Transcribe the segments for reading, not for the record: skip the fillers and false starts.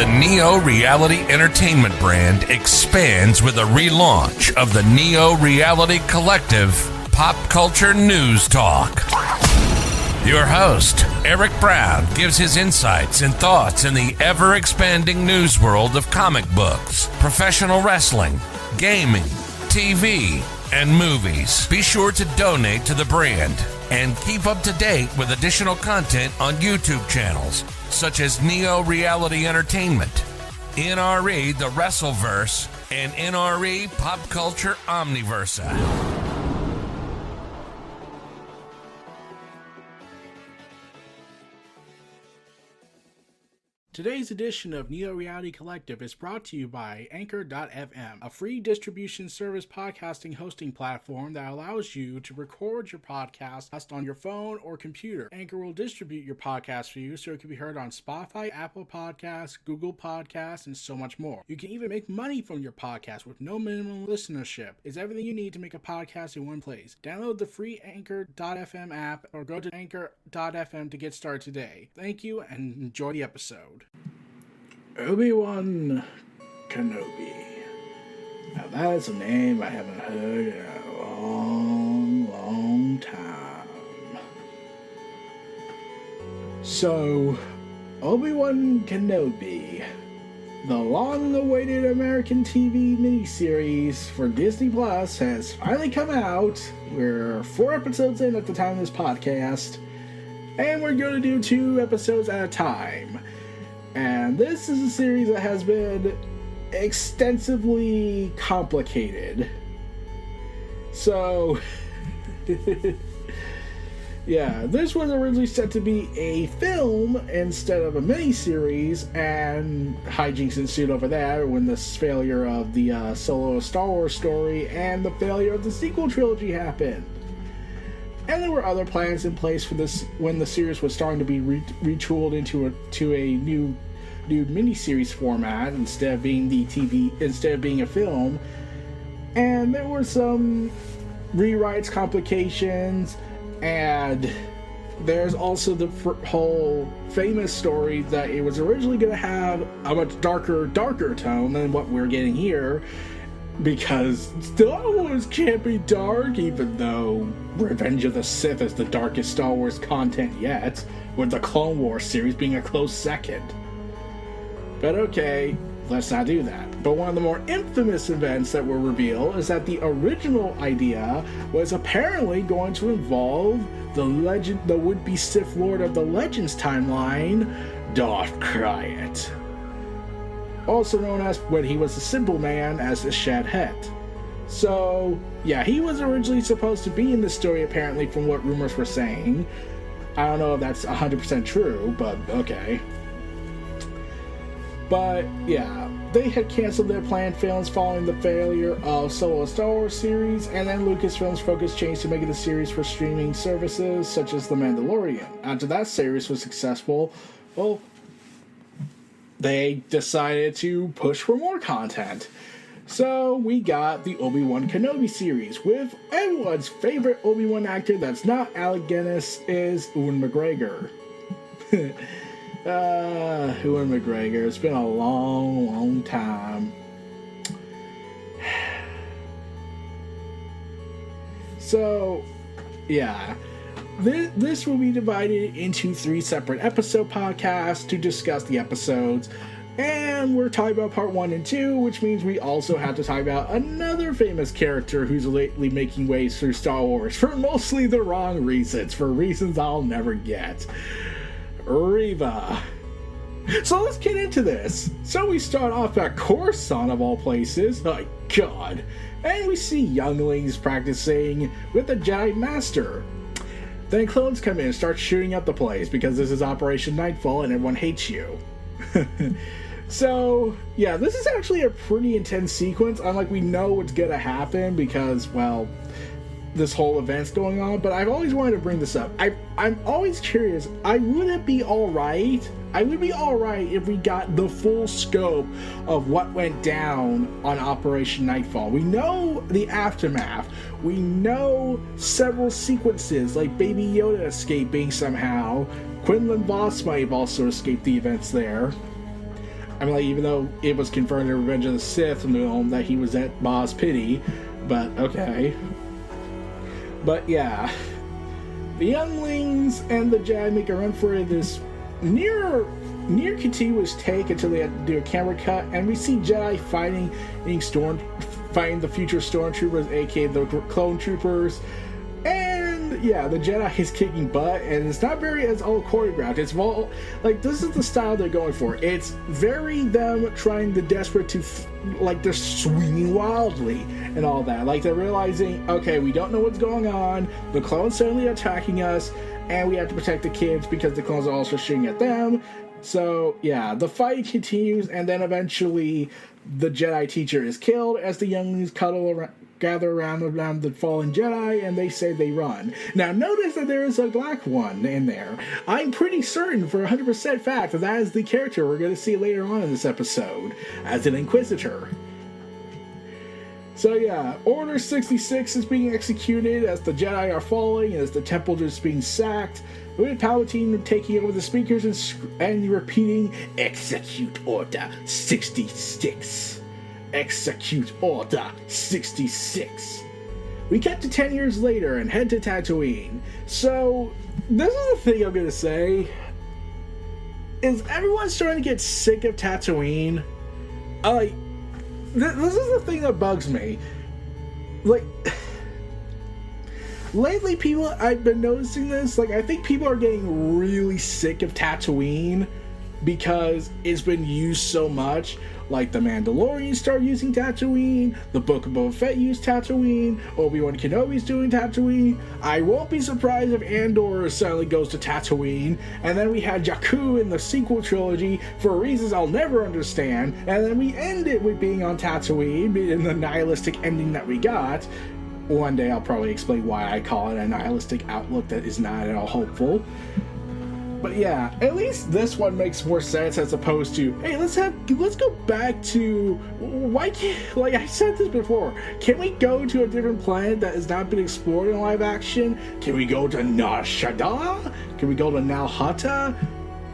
The Neo Reality Entertainment brand expands with a relaunch of the Neo Reality Collective Pop Culture News Talk. Your host, Eric Brown, gives his insights and thoughts in the ever-expanding news world of comic books, professional wrestling, gaming, TV, and movies. Be sure to donate to the brand and keep up to date with additional content on YouTube channels such as Neo Reality Entertainment, NRE The Wrestleverse, and NRE Pop Culture Omniversa. Today's edition of Neo Reality Collective is brought to you by Anchor.fm, a free distribution service podcasting hosting platform that allows you to record your podcast on your phone or computer. Anchor will distribute your podcast for you so it can be heard on Spotify, Apple Podcasts, Google Podcasts, and so much more. You can even make money from your podcast with no minimum listenership. It's everything you need to make a podcast in one place. Download the free Anchor.fm app or go to Anchor.fm to get started today. Thank you and enjoy the episode. Obi-Wan Kenobi. Now that is a name I haven't heard in a long time. So, Obi-Wan Kenobi, the long-awaited American TV miniseries for Disney Plus, has finally come out. We're 4 episodes in at the time of this podcast, and we're going to do 2 episodes at a time. And this is a series that has been extensively complicated. So, yeah, this was originally set to be a film instead of a miniseries, and hijinks ensued over that when the failure of the solo Star Wars story and the failure of the sequel trilogy happened. And there were other plans in place for this when the series was starting to be retooled into a new miniseries format instead of being a film. And there were some rewrites, complications, and there's also the whole famous story that it was originally going to have a much darker tone than what we're getting here. Because Star Wars can't be dark, even though Revenge of the Sith is the darkest Star Wars content yet, with the Clone Wars series being a close second. But okay, let's not do that. But one of the more infamous events that were revealed is that the original idea was apparently going to involve the would-be Sith Lord of the Legends timeline, Darth Vader. Also known as, when he was a simple man, as the Shed Head. So, yeah, he was originally supposed to be in this story, apparently, from what rumors were saying. I don't know if that's 100% true, but okay. But, yeah, they had canceled their planned films following the failure of Solo Star Wars series, and then Lucasfilm's focus changed to making the series for streaming services, such as The Mandalorian. After that series was successful, well, they decided to push for more content. So we got the Obi-Wan Kenobi series with everyone's favorite Obi-Wan actor that's not Alec Guinness is Ewan McGregor. Ewan McGregor. It's been a long time. So, yeah. This will be divided into 3 separate episode podcasts to discuss the episodes, and we're talking about part 1 and 2, which means we also have to talk about another famous character who's lately making waves through Star Wars for mostly the wrong reasons, for reasons I'll never get. Riva. So let's get into this. So we start off at Coruscant, of all places. My God. And we see younglings practicing with the Jedi Master. Then clones come in and start shooting up the place because this is Operation Nightfall and everyone hates you. So, yeah, this is actually a pretty intense sequence. Unlike we know what's gonna happen because, well, this whole event's going on. But I've always wanted to bring this up. I'm always curious. I would be alright if we got the full scope of what went down on Operation Nightfall. We know the aftermath. We know several sequences, like Baby Yoda escaping somehow. Quinlan Voss might have also escaped the events there. I mean, like, even though it was confirmed in Revenge of the Sith film that he was at Ma's pity, but okay. But yeah, the younglings and the Jedi make a run for this near continuous take until they had to do a camera cut, and we see Jedi fighting the future stormtroopers, aka the clone troopers. And yeah, the Jedi is kicking butt, and it's not very as all choreographed. It's all like, this is the style they're going for. It's very them trying the desperate to like, they're swinging wildly and all that. Like, they're realizing, okay, we don't know what's going on. The clones suddenly attacking us, and we have to protect the kids because the clones are also shooting at them. So yeah, the fight continues, and then eventually the Jedi teacher is killed as the younglings gather around the fallen Jedi, and they say they run. Now notice that there is a black one in there. I'm pretty certain for 100% fact that is the character we're going to see later on in this episode as an Inquisitor. So yeah, Order 66 is being executed as the Jedi are falling, and as the temple is being sacked, with Palpatine taking over the speakers and repeating, "Execute Order 66. Execute Order 66. We cut to 10 years later and head to Tatooine. So, this is the thing I'm gonna say. Is everyone starting to get sick of Tatooine? This is the thing that bugs me. Like, lately I've been noticing this, like, I think people are getting really sick of Tatooine because it's been used so much. Like, the Mandalorian started using Tatooine, the Book of Boba Fett used Tatooine, Obi-Wan Kenobi's doing Tatooine. I won't be surprised if Andor suddenly goes to Tatooine, and then we had Jakku in the sequel trilogy for reasons I'll never understand, and then we end it with being on Tatooine, in the nihilistic ending that we got. One day I'll probably explain why I call it a nihilistic outlook that is not at all hopeful. But yeah, at least this one makes more sense as opposed to, hey, let's go back to, why can't, like I said this before, can we go to a different planet that has not been explored in live action? Can we go to Nar Shaddaa? Can we go to Nal Hutta?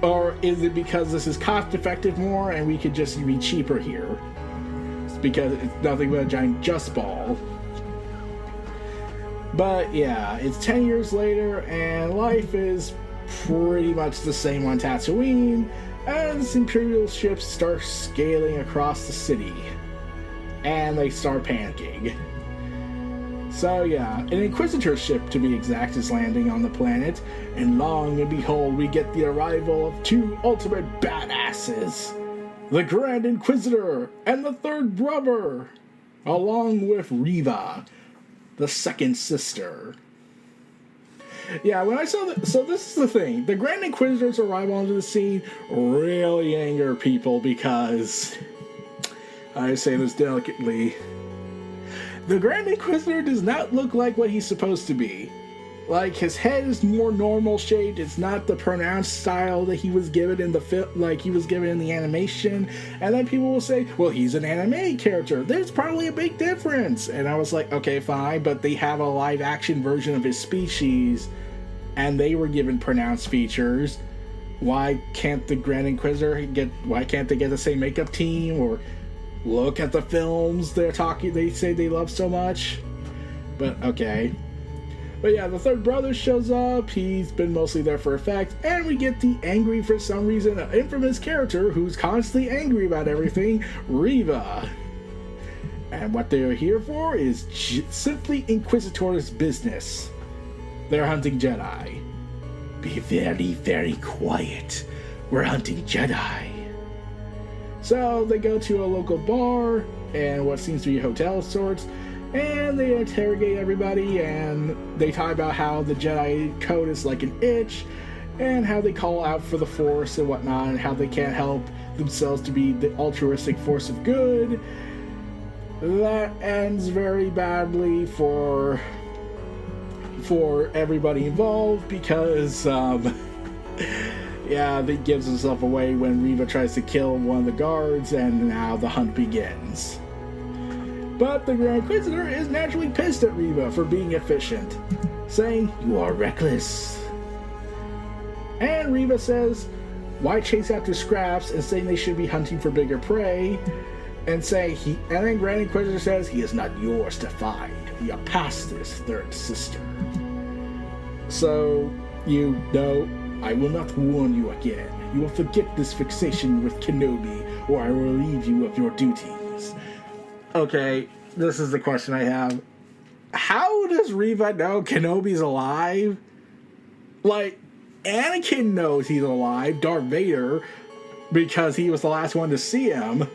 Or is it because this is cost effective more and we could just be cheaper here? It's because it's nothing but a giant just ball. But yeah, it's 10 years later and life is pretty much the same on Tatooine as Imperial ships start scaling across the city and they start panicking. So yeah, an Inquisitor ship to be exact is landing on the planet, and long and behold we get the arrival of two ultimate badasses, the Grand Inquisitor and the third brother, along with Riva, the second sister. Yeah, when I saw so this is the thing. The Grand Inquisitor's arrival onto the scene really angered people because, I say this delicately, the Grand Inquisitor does not look like what he's supposed to be. Like, his head is more normal shaped. It's not the pronounced style that he was given in the animation. And then people will say, well, he's an anime character. There's probably a big difference. And I was like, okay, fine, but they have a live action version of his species, and they were given pronounced features. Why can't the Grand Inquisitor why can't they get the same makeup team, or look at the films they say they love so much? But okay. But yeah, the third brother shows up. He's been mostly there for effect, and we get the angry, for some reason, infamous character who's constantly angry about everything, Riva. And what they're here for is simply Inquisitor's business. They're hunting Jedi. Be very, very quiet. We're hunting Jedi. So they go to a local bar and what seems to be a hotel of sorts, and they interrogate everybody, and they talk about how the Jedi code is like an itch, and how they call out for the Force and whatnot, and how they can't help themselves to be the altruistic force of good. That ends very badly for everybody involved because, yeah, that gives himself away when Riva tries to kill one of the guards, and now the hunt begins. But the Grand Inquisitor is naturally pissed at Riva for being efficient, saying, "You are reckless." And Riva says, why chase after scraps and saying they should be hunting for bigger prey? And saying and then Grand Inquisitor says he is not yours to find. We are past this, third sister. So, I will not warn you again. You will forget this fixation with Kenobi, or I will relieve you of your duties. Okay, this is the question I have. How does Riva know Kenobi's alive? Like, Anakin knows he's alive, Darth Vader, because he was the last one to see him.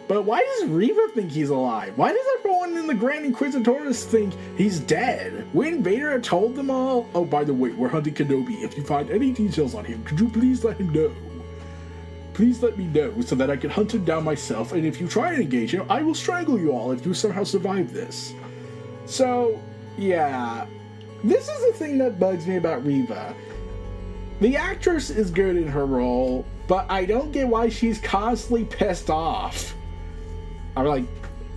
But why does Riva think he's alive? Why does everyone in the Grand Inquisitors think he's dead? When Vader had told them all, oh, by the way, we're hunting Kenobi. If you find any details on him, could you please let him know? Please let me know so that I can hunt him down myself, and if you try and engage him, I will strangle you all if you somehow survive this. So, yeah. This is the thing that bugs me about Riva. The actress is good in her role, but I don't get why she's constantly pissed off. I'm like,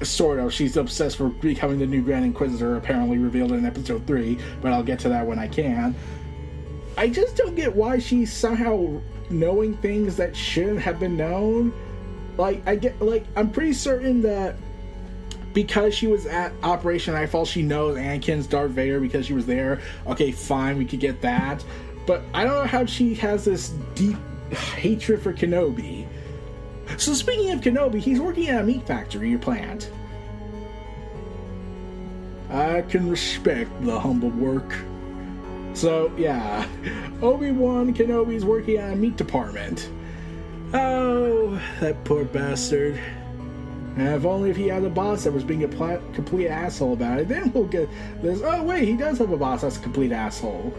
sort of. She's obsessed with becoming the new Grand Inquisitor, apparently revealed in Episode 3, but I'll get to that when I can. I just don't get why she's somehow knowing things that shouldn't have been known. I'm pretty certain that because she was at Operation Nightfall, she knows Anakin's Darth Vader because she was there. Okay, fine, we could get that. But I don't know how she has this deep hatred for Kenobi. So speaking of Kenobi, he's working at a meat factory or plant. I can respect the humble work. So, yeah. Obi-Wan Kenobi's working at a meat department. Oh, that poor bastard. And if only if he had a boss that was being a complete asshole about it, then we'll get this. Oh, wait, he does have a boss that's a complete asshole.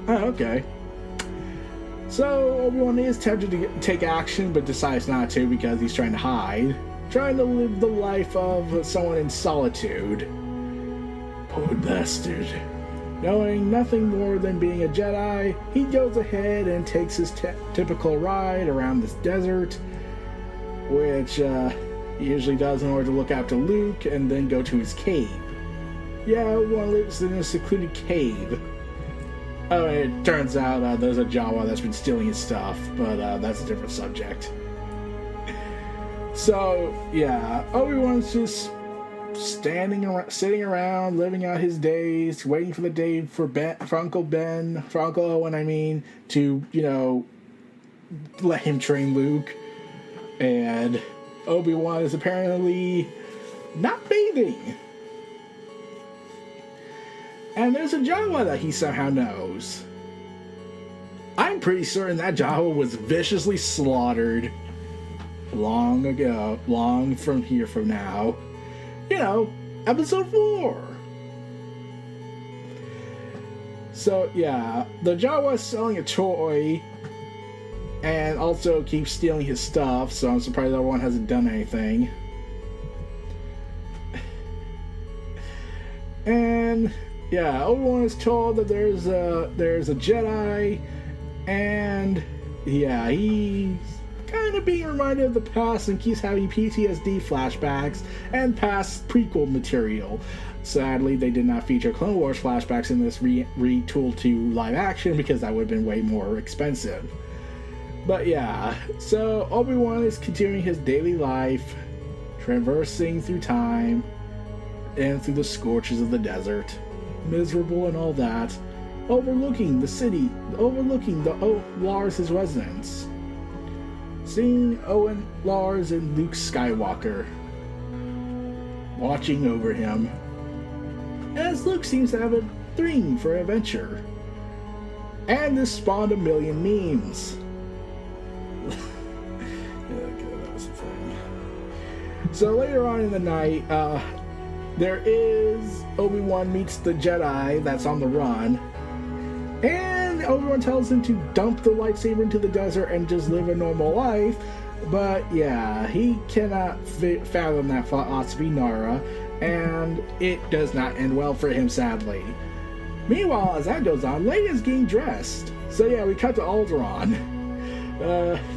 Oh, okay. So, Obi-Wan is tempted to take action, but decides not to because he's trying to hide. Trying to live the life of someone in solitude. Poor bastard. Knowing nothing more than being a Jedi, he goes ahead and takes his typical ride around this desert, which he usually does in order to look after Luke and then go to his cave. Yeah, Obi-Wan lives in a secluded cave. Oh, and it turns out there's a Jawa that's been stealing his stuff, but that's a different subject. So, yeah, Obi-Wan's just sitting around, living out his days, waiting for the day for Uncle Owen, to, let him train Luke. And Obi-Wan is apparently not bathing. And there's a Jawa that he somehow knows. I'm pretty certain that Jawa was viciously slaughtered long ago, long from now. Episode 4. So, yeah, the Jawa's selling a toy and also keeps stealing his stuff, so I'm surprised that one hasn't done anything. And yeah, Obi-Wan is told that there's a Jedi, and yeah, he's kind of being reminded of the past and keeps having PTSD flashbacks and past prequel material. Sadly, they did not feature Clone Wars flashbacks in this retooled to live action because that would have been way more expensive. But yeah, so Obi-Wan is continuing his daily life, traversing through time and through the scorches of the desert, miserable and all that, overlooking the city, overlooking Lars' residence, seeing Owen, Lars, and Luke Skywalker watching over him, as Luke seems to have a thing for adventure. And this spawned a million memes. That was the thing. So later on in the night, there is Obi-Wan meets the Jedi that's on the run, and Obi-Wan tells him to dump the lightsaber into the desert and just live a normal life. But yeah, he cannot fathom that philosophy, Nara, and it does not end well for him, sadly. Meanwhile, as that goes on, Leia's getting dressed. So yeah, we cut to Alderaan.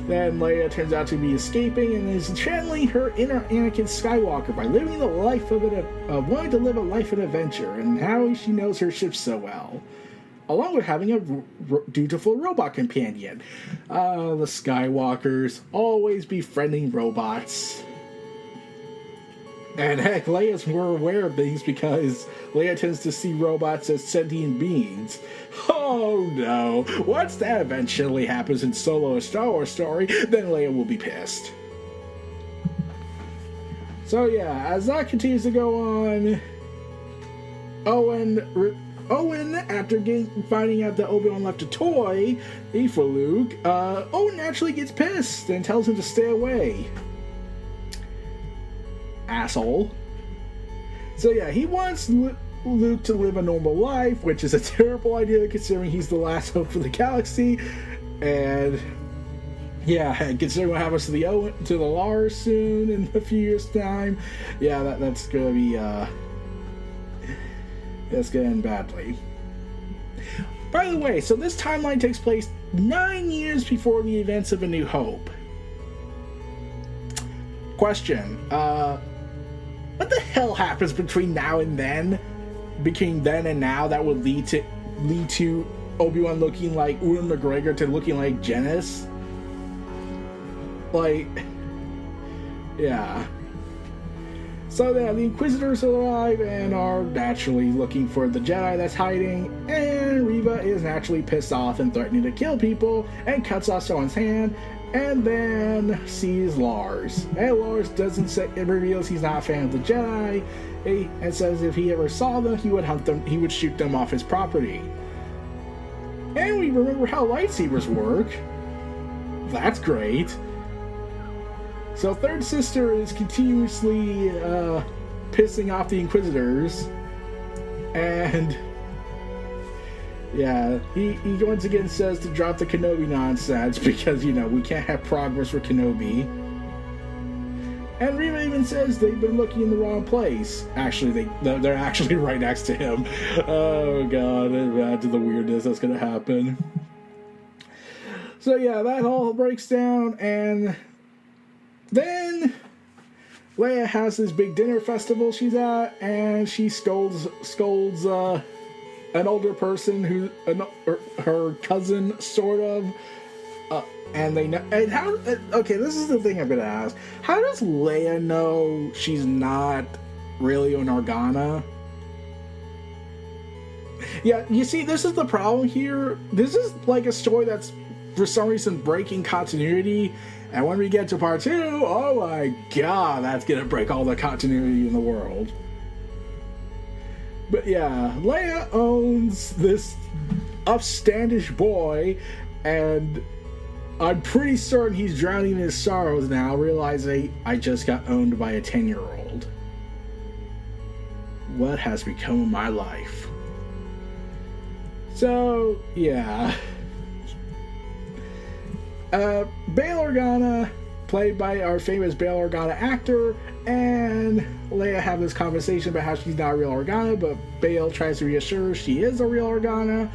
Then Leia turns out to be escaping and is channeling her inner Anakin Skywalker by living the life of wanting to live a life of adventure, and how she knows her ship so well. along with having a dutiful robot companion. The Skywalkers always befriending robots. And heck, Leia's more aware of things because Leia tends to see robots as sentient beings. Oh no, once that eventually happens in Solo: A Star Wars Story, then Leia will be pissed. So yeah, as that continues to go on, Owen, after finding out that Obi-Wan left a toy for Luke, Owen naturally gets pissed and tells him to stay away. Asshole. So yeah, he wants Luke to live a normal life, which is a terrible idea considering he's the last hope for the galaxy. And yeah, considering what happens to the Lars soon in a few years' time, yeah, that's gonna be that's gonna end badly. By the way, so this timeline takes place 9 years before the events of A New Hope. Question, what the hell happens between now and then? Between then and now that would lead to Obi-Wan looking like Ewan McGregor to looking like Genis? Like, yeah. So the Inquisitors arrive and are naturally looking for the Jedi that's hiding, and Riva is naturally pissed off and threatening to kill people and cuts off someone's hand, and then sees Lars. And Lars reveals he's not a fan of the Jedi, and says if he ever saw them, he would hunt them, he would shoot them off his property. And we remember how lightsabers work. That's great. So Third Sister is continuously pissing off the Inquisitors, and yeah, he once again says to drop the Kenobi nonsense because, you know, we can't have progress for Kenobi. And Riva even says they've been looking in the wrong place. Actually, they're actually right next to him. Oh god, imagine the weirdness that's gonna happen. So yeah, that all breaks down, and then Leia has this big dinner festival she's at, and she scolds an older person her cousin, sort of. And they know. And how? Okay, this is the thing I'm gonna ask. How does Leia know she's not really an Organa? Yeah, you see, this is the problem here. This is like a story that's for some reason breaking continuity. And when we get to part 2, oh my god, that's gonna break all the continuity in the world. But yeah, Leia owns this upstandish boy, and I'm pretty certain he's drowning in his sorrows now, realizing I just got owned by a 10-year-old. What has become of my life? So, yeah. Bail Organa, played by our famous Bail Organa actor, and Leia have this conversation about how she's not a real Organa, but Bail tries to reassure her she is a real Organa,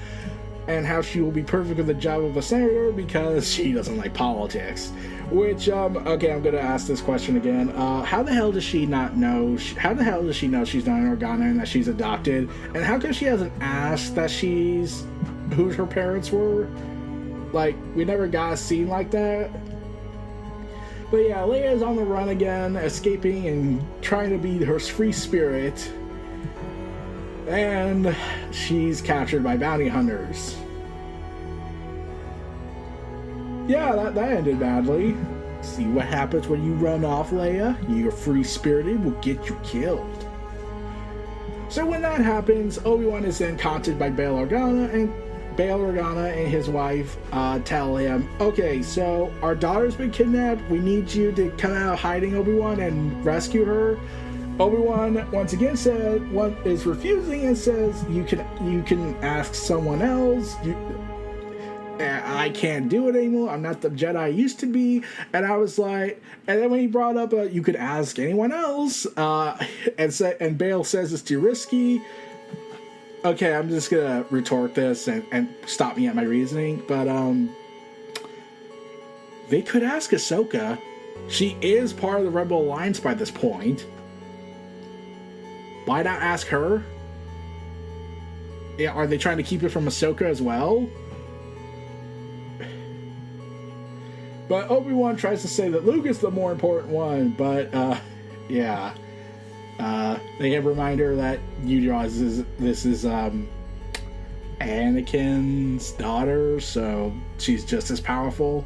and how she will be perfect with the job of a senator because she doesn't like politics. Which, okay, I'm gonna ask this question again. How the hell does she not know? How the hell does she know she's not an Organa and that she's adopted? And how come she hasn't asked that who her parents were? Like, we never got a scene like that. But yeah, Leia's on the run again, escaping and trying to be her free spirit. And she's captured by bounty hunters. Yeah, that ended badly. See what happens when you run off, Leia? Your free-spirited will get you killed. So when that happens, Obi-Wan is then contacted by Bail Organa, and Bail Organa and his wife tell him, okay, so our daughter's been kidnapped. We need you to come out of hiding, Obi-Wan, and rescue her. Obi-Wan once again is refusing and says, you can ask someone else. I can't do it anymore. I'm not the Jedi I used to be. And I was like, and then when he brought up, you could ask anyone else, and Bail says it's too risky. Okay, I'm just gonna retort this and stop me at my reasoning, but they could ask Ahsoka. She is part of the Rebel Alliance by this point. Why not ask her? Are they trying to keep it from Ahsoka as well? But Obi-Wan tries to say that Luke is the more important one, but, yeah. They have a reminder that this is Anakin's daughter, so she's just as powerful.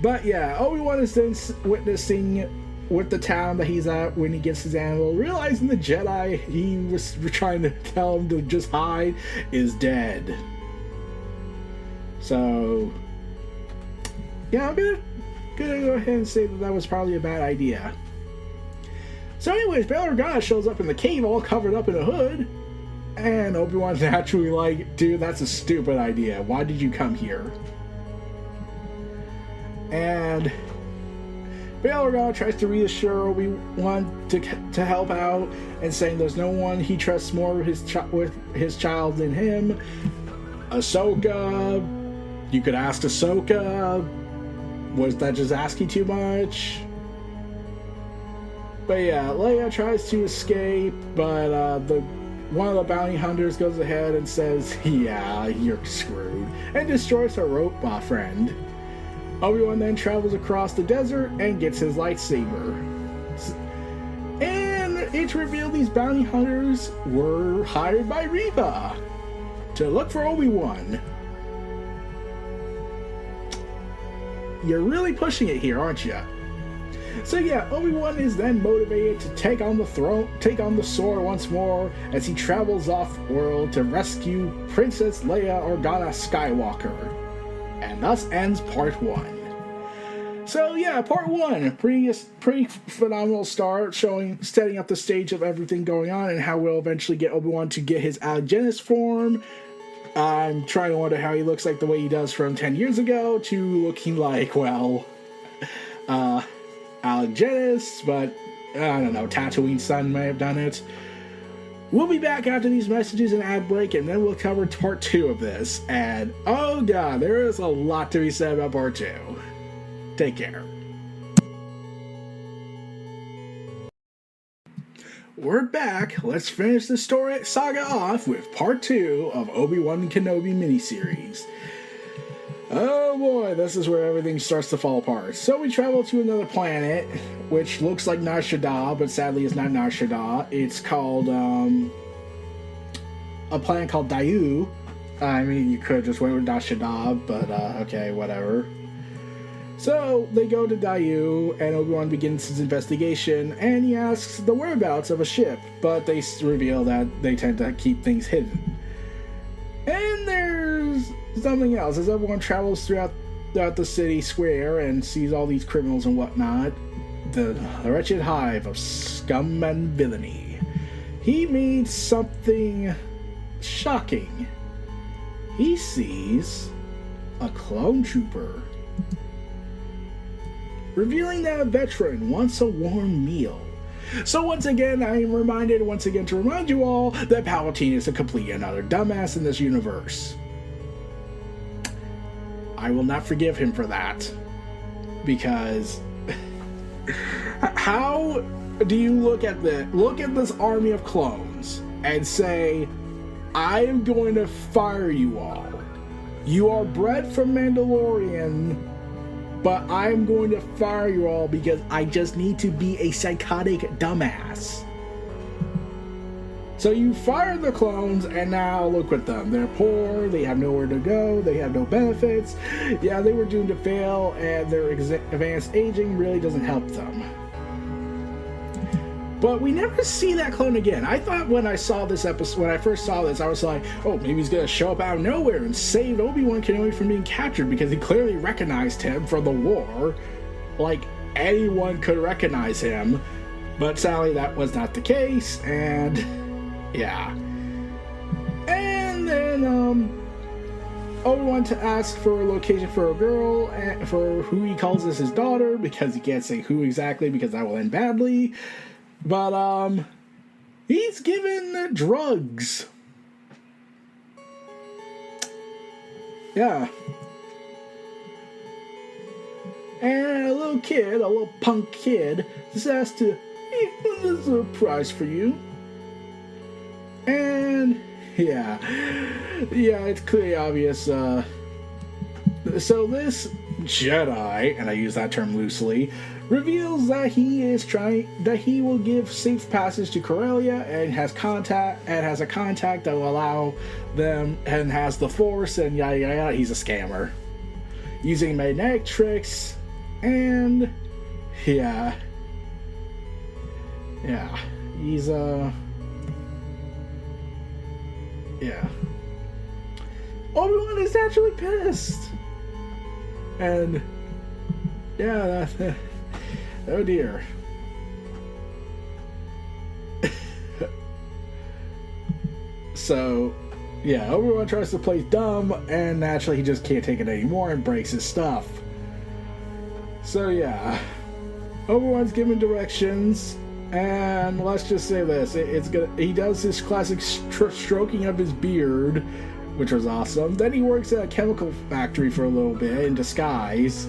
But yeah, Obi-Wan is then witnessing with the town that he's at when he gets his animal, realizing the Jedi he was trying to tell him to just hide is dead. So yeah, I'm gonna go ahead and say that was probably a bad idea. So anyways, Bail Organa shows up in the cave all covered up in a hood, and Obi-Wan's naturally like, dude, that's a stupid idea. Why did you come here? And Bail Organa tries to reassure Obi-Wan to help out, and saying there's no one he trusts more with his child than him. Ahsoka, you could ask Ahsoka. Was that just asking too much? But yeah, Leia tries to escape, but one of the bounty hunters goes ahead and says, yeah, you're screwed, and destroys her robot friend. Obi-Wan then travels across the desert and gets his lightsaber. And it's revealed these bounty hunters were hired by Riva to look for Obi-Wan. You're really pushing it here, aren't you? So yeah, Obi-Wan is then motivated to take on the sword once more as he travels off-world to rescue Princess Leia Organa Skywalker. And thus ends part 1. So yeah, part 1, pretty phenomenal start, setting up the stage of everything going on and how we'll eventually get Obi-Wan to get his Alec Guinness form. I'm trying to wonder how he looks like the way he does from 10 years ago to looking like, well, Alec Guinness, but I don't know, Tatooine's son may have done it. We'll be back after these messages and ad break, and then we'll cover part 2 of this. And oh god, there is a lot to be said about part 2. Take care. We're back. Let's finish the story saga off with part 2 of Obi-Wan Kenobi miniseries. Oh boy, this is where everything starts to fall apart. So we travel to another planet, which looks like Nar Shaddaa, but sadly it's not Nar Shaddaa. It's called, a planet called Daiyu. I mean, you could just went with Nar Shaddaa, but, okay, whatever. So they go to Daiyu, and Obi-Wan begins his investigation, and he asks the whereabouts of a ship, but they reveal that they tend to keep things hidden. And there's something else. As everyone travels throughout the city square and sees all these criminals and whatnot, the wretched hive of scum and villainy, he meets something shocking. He sees a clone trooper, revealing that a veteran wants a warm meal. So once again, I am reminded to remind you all that Palpatine is a complete another dumbass in this universe. I will not forgive him for that. Because how do you look at this army of clones and say, I am going to fire you all. You are bred from Mandalorian, but I'm going to fire you all because I just need to be a psychotic dumbass. So you fired the clones, and now look at them. They're poor, they have nowhere to go, they have no benefits. Yeah, they were doomed to fail, and their advanced aging really doesn't help them. But we never see that clone again. I thought when I saw this episode, when I first saw this, I was like, oh, maybe he's gonna show up out of nowhere and save Obi-Wan Kenobi from being captured, because he clearly recognized him from the war. Like, anyone could recognize him. But sadly, that was not the case, and yeah. And then, Obi-Wan to ask for a location for a girl, and for who he calls as his daughter, because he can't say who exactly, because that will end badly. But, he's given drugs. Yeah. And a little punk kid, just asked to, hey, there's a prize for you. And Yeah, it's clearly obvious. So this Jedi, and I use that term loosely, reveals that he will give safe passage to Corellia and has a contact that will allow them, and has the Force and yada yada yada. He's a scammer using magnetic tricks, and yeah, he's Obi-Wan is naturally pissed, and oh dear. So, yeah, Obi-Wan tries to play dumb, and naturally he just can't take it anymore and breaks his stuff. So, yeah, Obi-Wan's given directions, and let's just say this: he does this classic stroking of his beard, which was awesome. Then he works at a chemical factory for a little bit in disguise.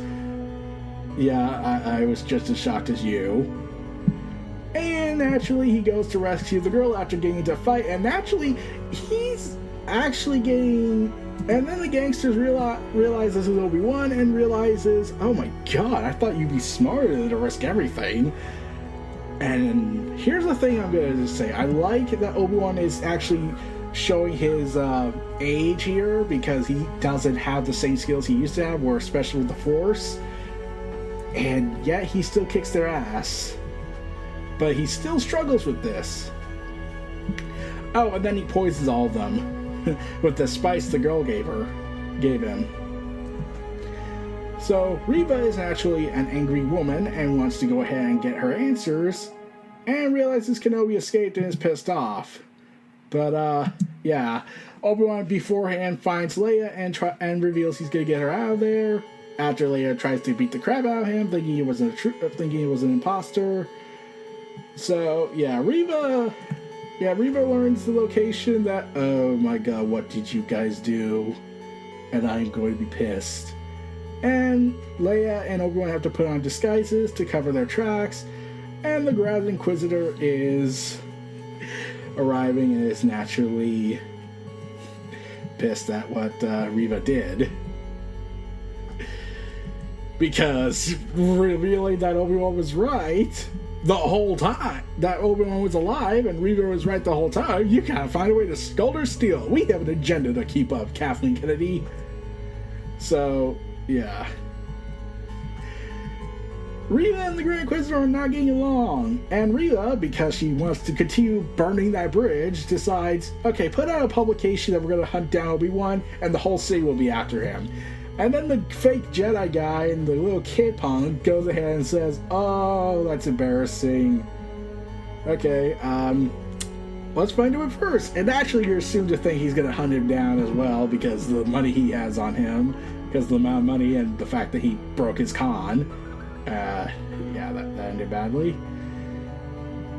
Yeah, I was just as shocked as you. And naturally, he goes to rescue the girl after getting into a fight. And naturally, he's actually getting... And then the gangsters realize this is Obi-Wan and realizes, oh my god, I thought you'd be smarter than to risk everything. And here's the thing I'm going to say. I like that Obi-Wan is actually showing his age here, because he doesn't have the same skills he used to have, or especially with the Force. And yet he still kicks their ass. But he still struggles with this. Oh, and then he poisons all of them with the spice the girl gave him. So Riva is actually an angry woman and wants to go ahead and get her answers, and realizes Kenobi escaped and is pissed off. But yeah, Obi-Wan beforehand finds Leia and reveals he's gonna get her out of there. After Leia tries to beat the crap out of him, thinking he was an imposter. So yeah, Riva learns the location that, oh my god, what did you guys do? And I'm going to be pissed. And Leia and Obi-Wan have to put on disguises to cover their tracks, and the Grand Inquisitor is arriving and is naturally pissed at what Riva did, because revealing that Obi-Wan was right the whole time, that Obi-Wan was alive and Riva was right the whole time, you can't find a way to scold or steal. We have an agenda to keep up, Kathleen Kennedy. So yeah, Riva and the Grand Inquisitor are not getting along, and Riva, because she wants to continue burning that bridge, decides, okay, put out a publication that we're going to hunt down Obi-Wan, and the whole city will be after him. And then the fake Jedi guy and the little kid punk goes ahead and says, oh, that's embarrassing. Okay, let's find him first. And actually, you're assumed to think he's going to hunt him down as well, because of the money he has on him, because of the amount of money and the fact that he broke his con. Yeah, that ended badly.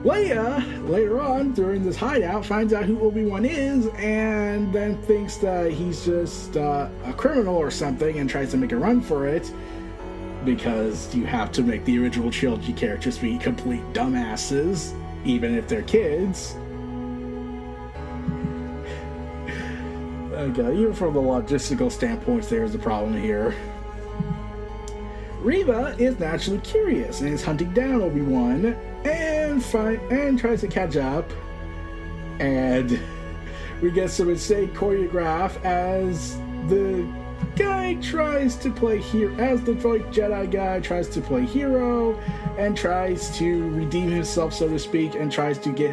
Leia, later on, during this hideout, finds out who Obi-Wan is, and then thinks that he's just a criminal or something, and tries to make a run for it, because you have to make the original trilogy characters be complete dumbasses, even if they're kids. Okay, even from the logistical standpoints, there's a problem here. Riva is naturally curious and is hunting down Obi-Wan and tries to catch up, and we get some insane choreograph as the guy tries to play hero, as the Jedi guy tries to play hero and tries to redeem himself, so to speak, and tries to get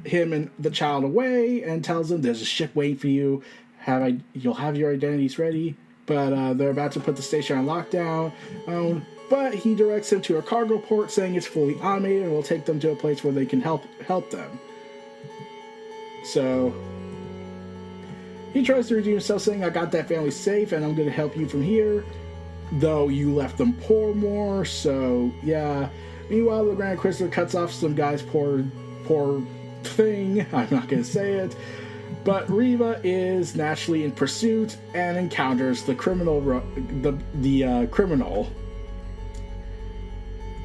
him and the child away, and tells him there's a ship waiting for you. You'll have your identities ready. But they're about to put the station on lockdown. But he directs him to a cargo port, saying it's fully automated and will take them to a place where they can help them. So he tries to redeem himself, saying, I got that family safe and I'm going to help you from here. Though you left them poor more, so yeah. Meanwhile, the Grand Inquisitor cuts off some guy's poor thing. I'm not going to say it. But Riva is naturally in pursuit and encounters the criminal. Criminal.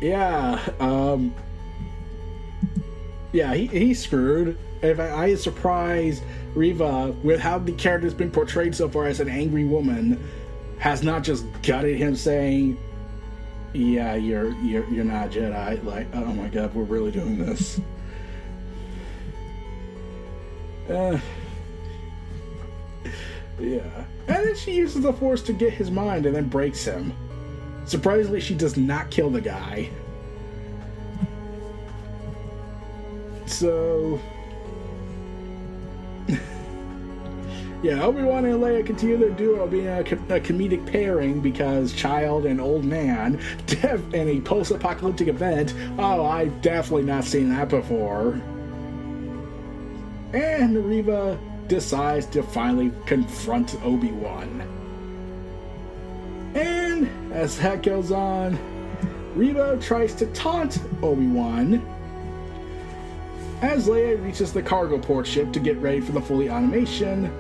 Yeah. Yeah, he's screwed. If I is surprised Riva, with how the character's been portrayed so far as an angry woman, has not just gutted him saying, yeah, you're not a Jedi. Like, oh my god, we're really doing this. Yeah. And then she uses the Force to get his mind and then breaks him. Surprisingly, she does not kill the guy. So... yeah, Obi-Wan and Leia continue their duo being a comedic pairing because child and old man in a post-apocalyptic event. Oh, I've definitely not seen that before. And Riva decides to finally confront Obi-Wan. And as that goes on, Riva tries to taunt Obi-Wan as Leia reaches the cargo port ship to get ready for the fully automation.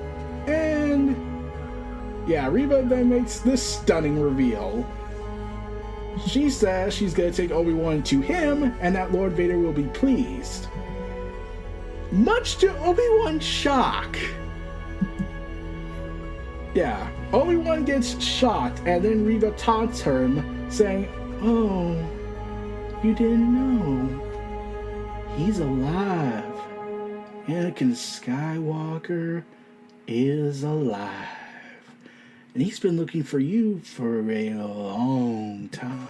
And yeah, Riva then makes this stunning reveal. She says she's going to take Obi-Wan to him and that Lord Vader will be pleased. Much to Obi-Wan's shock. Yeah, Obi-Wan gets shot and then Riva taunts him, saying, "Oh, you didn't know. He's alive. Anakin Skywalker is alive. And he's been looking for you for a long time."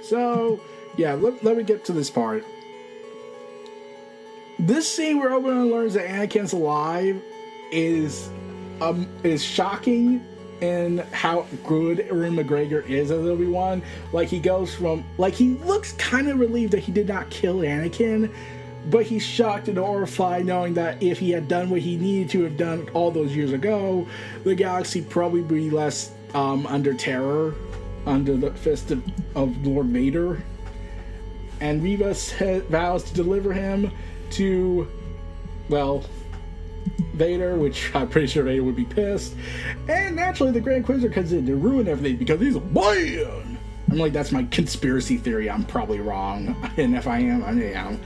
So, yeah, let me get to this part. This scene where Obi-Wan learns that Anakin's alive is shocking in how good Ewan McGregor is as Obi-Wan. Like, he goes from... like, he looks kind of relieved that he did not kill Anakin, but he's shocked and horrified knowing that if he had done what he needed to have done all those years ago, the galaxy probably would be less under terror, under the fist of Lord Vader. And Riva vows to deliver him to, well, Vader, which I'm pretty sure Vader would be pissed. And naturally, the Grand Inquisitor comes in to ruin everything because he's a man. I'm like, that's my conspiracy theory. I'm probably wrong. And if I am, I am.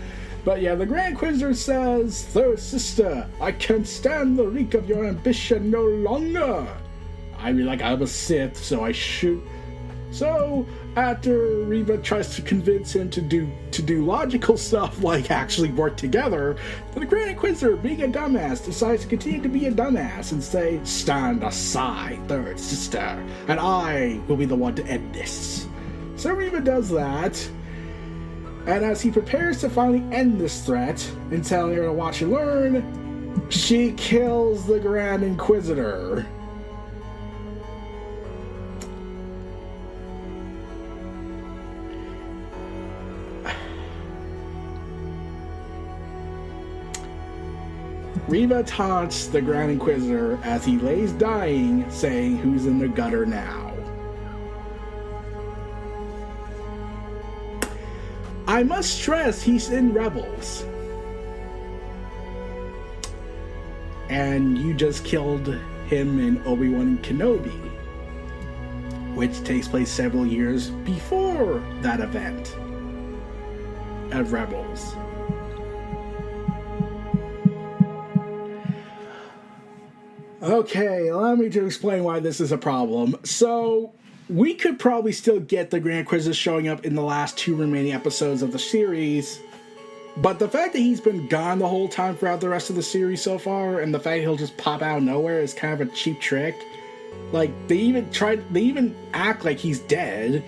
But yeah, the Grand Inquisitor says, "Third sister, I can't stand the reek of your ambition no longer. I mean, like, I'm a Sith, so I shoot." So, after Riva tries to convince him to do logical stuff like actually work together, the Grand Inquisitor, being a dumbass, decides to continue to be a dumbass and say, "Stand aside, third sister, and I will be the one to end this." So Riva does that, and as he prepares to finally end this threat and telling her to watch and learn, she kills the Grand Inquisitor. Riva taunts the Grand Inquisitor as he lays dying, saying, "Who's in the gutter now?" I must stress he's in Rebels. And you just killed him in Obi-Wan Kenobi, which takes place several years before that event of Rebels. Okay, allow me to explain why this is a problem. So, we could probably still get the Grand Inquisitor showing up in the last 2 remaining episodes of the series, but the fact that he's been gone the whole time throughout the rest of the series so far, and the fact he'll just pop out of nowhere is kind of a cheap trick. Like, they even act like he's dead.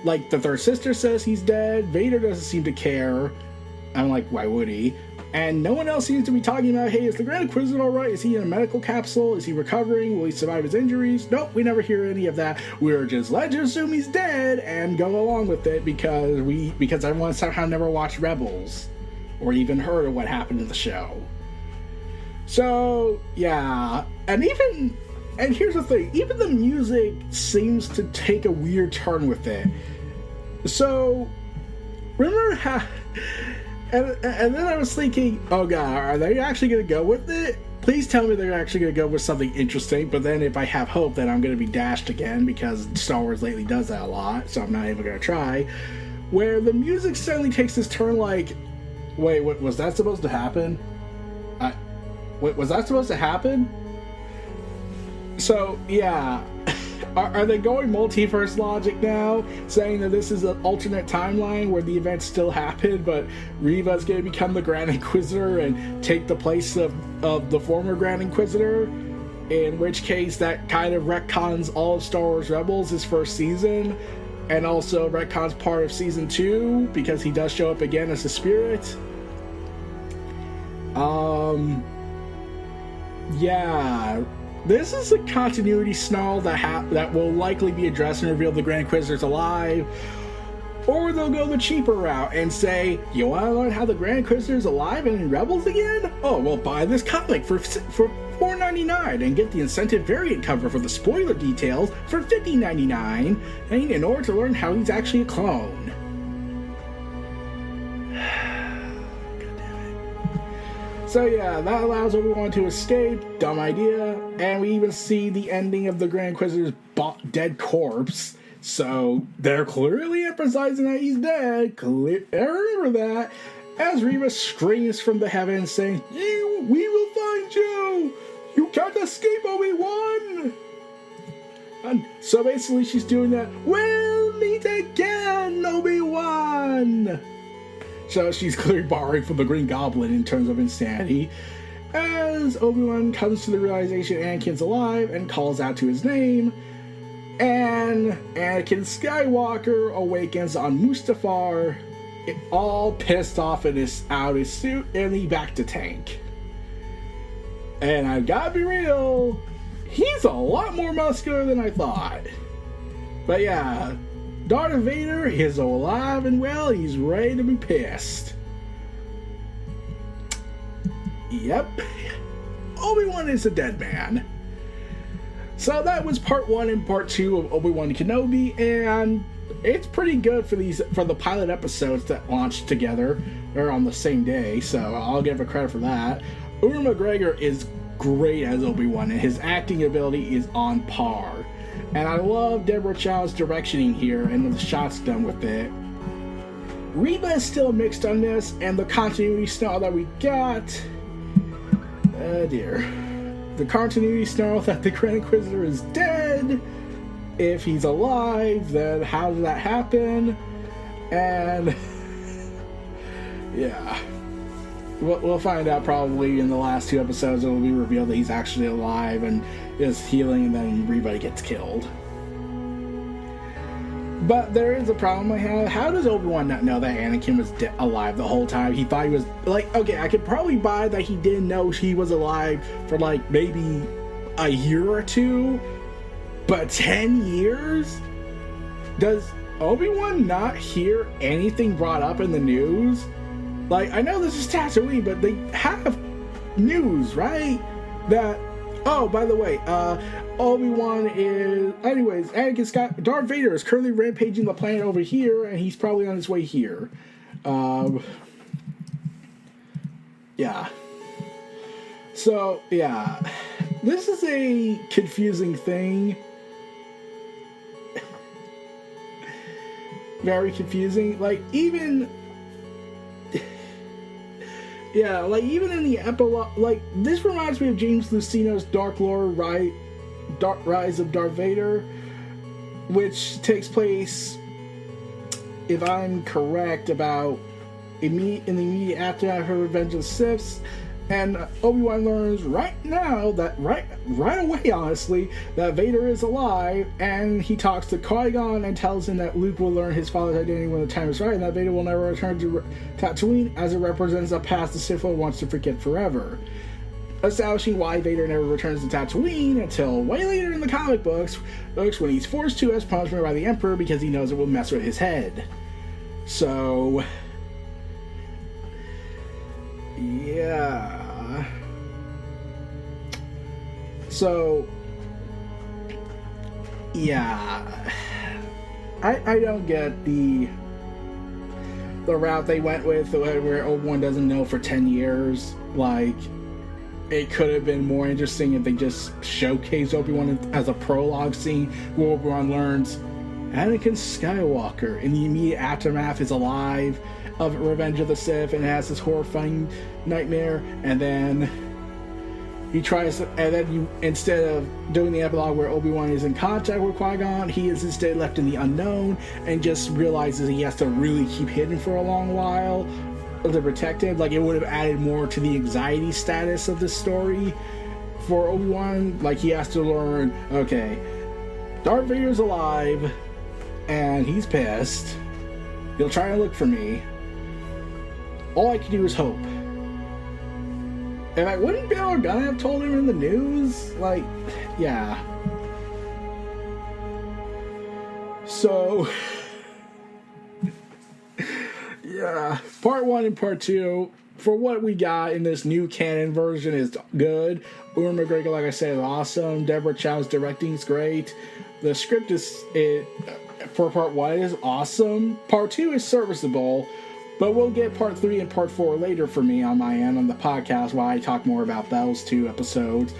Like, the third sister says he's dead, Vader doesn't seem to care. I'm like, why would he? And no one else seems to be talking about, hey, is the Grand Inquisitor alright? Is he in a medical capsule? Is he recovering? Will he survive his injuries? Nope, we never hear any of that. We're just, let's assume he's dead and go along with it because everyone somehow never watched Rebels or even heard of what happened in the show. So, yeah. And here's the thing, even the music seems to take a weird turn with it. So, remember how... And then I was thinking, oh god, are they actually going to go with it? Please tell me they're actually going to go with something interesting, but then if I have hope, then I'm going to be dashed again, because Star Wars lately does that a lot, so I'm not even going to try. where the music suddenly takes this turn like, wait, was that supposed to happen? Wait, was that supposed to happen? So, yeah. Are they going multiverse logic now? Saying that this is an alternate timeline where the events still happen, but Riva's going to become the Grand Inquisitor and take the place of the former Grand Inquisitor? In which case, that kind of retcons all of Star Wars Rebels' his first season, and also retcons part of Season 2, because he does show up again as a spirit. Yeah. This is a continuity snarl that will likely be addressed and reveal the Grand Inquisitor's alive. Or they'll go the cheaper route and say, you want to learn how the Grand Inquisitor's alive and in Rebels again? Oh, well, buy this comic for $4.99 and get the incentive variant cover for the spoiler details for $50.99 in order to learn how he's actually a clone. So yeah, that allows Obi-Wan to escape, dumb idea, and we even see the ending of the Grand Inquisitor's dead corpse. So they're clearly emphasizing that he's dead. I remember that, as Riva screams from the heavens saying, we will find you! You can't escape, Obi-Wan! And so basically she's doing that, we'll meet again, Obi-Wan! So she's clearly borrowing from the Green Goblin in terms of insanity, as Obi-Wan comes to the realization Anakin's alive and calls out to his name, and Anakin Skywalker awakens on Mustafar, all pissed off and is out his suit in the Bacta tank. And I gotta be real, he's a lot more muscular than I thought. But yeah, Darth Vader is alive and well. He's ready to be pissed. Yep. Obi-Wan is a dead man. So that was part 1 and part 2 of Obi-Wan Kenobi, and it's pretty good for the pilot episodes that launched together or on the same day, so I'll give a credit for that. Ewan McGregor is great as Obi-Wan, and his acting ability is on par. And I love Deborah Chow's directioning here and the shots done with it. Riva is still mixed on this, and the continuity snarl that we got... Oh dear. The continuity snarl that the Grand Inquisitor is dead. If he's alive, then how did that happen? And... yeah. We'll find out probably in the last 2 episodes. It will be revealed that he's actually alive and is healing, and then Riva gets killed. But there is a problem I have. How does Obi-Wan not know that Anakin was alive the whole time? He thought he was... like, okay, I could probably buy that he didn't know he was alive for, like, maybe a year or 2. But 10 years? Does Obi-Wan not hear anything brought up in the news? Like, I know this is Tatooine, but they have news, right? That, oh, by the way, Obi-Wan is... anyways, Darth Vader is currently rampaging the planet over here, and he's probably on his way here. Yeah. So, yeah. This is a confusing thing. Very confusing. Like, even... yeah, like, even in the epilogue... like, this reminds me of James Luceno's Dark Lord Rise of Darth Vader, which takes place, if I'm correct, about in the immediate aftermath of Revenge of the Sith, and Obi-Wan learns right now that right away, honestly, that Vader is alive, and he talks to Qui-Gon and tells him that Luke will learn his father's identity when the time is right, and that Vader will never return to Tatooine, as it represents a past the Sith Lord wants to forget forever. Establishing why Vader never returns to Tatooine until way later in the comic books when he's forced to as punishment by the Emperor because he knows it will mess with his head. So... yeah. So... yeah. I don't get the route they went with, where Obi-Wan doesn't know for 10 years. Like... it could have been more interesting if they just showcased Obi-Wan as a prologue scene where Obi-Wan learns Anakin Skywalker, in the immediate aftermath, is alive of Revenge of the Sith and has this horrifying nightmare, and then he tries to, and then you, instead of doing the epilogue where Obi-Wan is in contact with Qui-Gon, he is instead left in the unknown and just realizes he has to really keep hidden for a long while to protect him. Like, it would have added more to the anxiety status of this story for Obi-Wan. Like, he has to learn, okay, Darth Vader's alive and he's pissed. He'll try to look for me. All I can do is hope. And like, wouldn't Bail Organa have told him in the news? Like, yeah. So, yeah. Part 1 and Part 2, for what we got in this new canon version, is good. Ewan McGregor, like I said, is awesome. Deborah Chow's directing is great. The script for Part 1 is awesome. Part 2 is serviceable. But we'll get Part 3 and Part 4 later for me on my end on the podcast, while I talk more about those 2 episodes.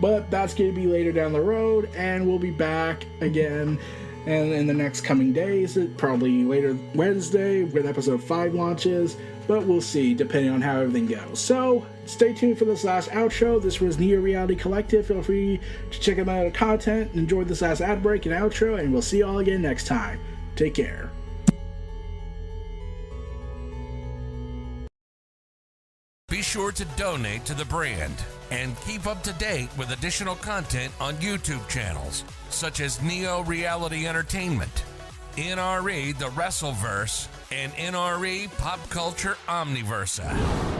But that's going to be later down the road, and we'll be back again and in the next coming days, probably later Wednesday when Episode 5 launches. But we'll see, depending on how everything goes. So, stay tuned for this last outro. This was Neo Reality Collective. Feel free to check out my other content, enjoy this last ad break and outro, and we'll see you all again next time. Take care. Be sure to donate to the brand and keep up to date with additional content on YouTube channels such as Neo Reality Entertainment, NRE The Wrestleverse, and NRE Pop Culture Omniversa.